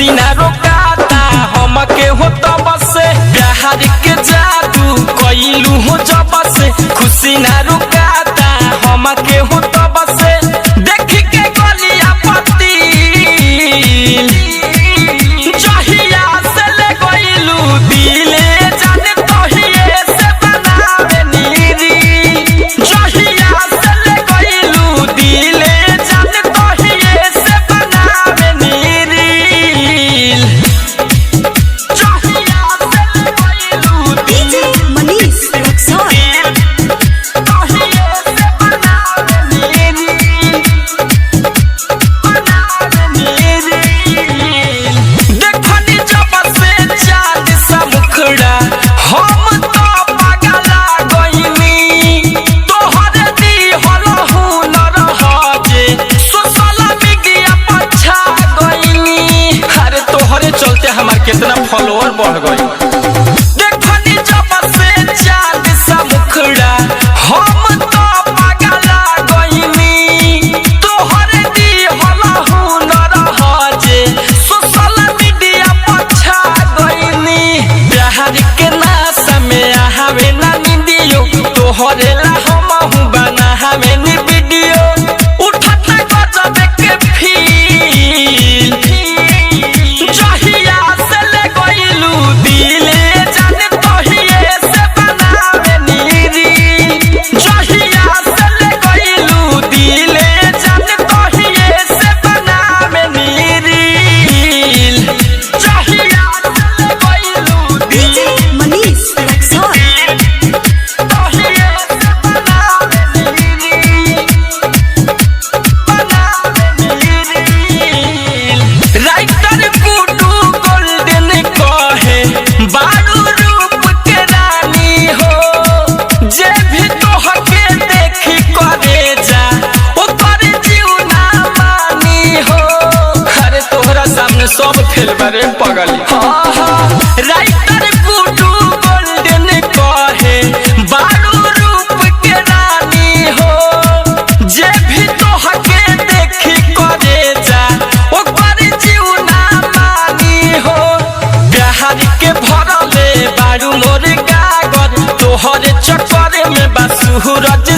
खुशी ना रोकाता हमके हो तब से प्यार के जादू कइलू हो जब से खुशी ना रोकाता हमके हो तब से देख के गलिया पति जहिया से ले गइलू दिले जाने तोहिए से बनावे नीरी जहिया से ले गइलू दिले जाने तोहिए से बनावे नीरी जहिया से ले गइलू डीजे मनीष रक्सौल तोहिए से बनावे नीरी देखनी जब से चाँद सा मुखड़ा हम तो पगला गइनी तोहरे दिहल हुनर हजे सोशल मीडिया पर छा गइनी अरे तोहरे चलते हमार कितना फॉलोअर बढ़ गई देखनी जब से चाँद सा मुखड़ा हम तो पगला गइनी तोहरे दिहल हुनर हजे सोशल मीडिया पर छा गइनी प्यार के नाशा में आवे ना नींदियो तोहरे ला हमहु बनावे नी वीडियो उठता गजब के फील जहिया से ले गइलू दिले जाने तोहिए से बनावे नीरी जहिया से ले गइलू दिले जाने तोहिए से बनावे नीरी जहिया से ले गइलू डीजे मनीष रक्सौल तोहिए से बनावे नीरी राइटर गुडू गोल्डन कहे बारू रूप के रानी हो जे भी तोहके देखी करे जा ओकर जीव ना मानी हो अरे तोहरा सामने सब फेल बरे पगली राइटर गुडू गोल्डन कहे बारू रूप के रानी हो जे भी तोहके देखी करे जा ओकर जीव ना मानी हो प्यार के भरले बारू मोर गागर तोहरे चक्कर में बा सूरज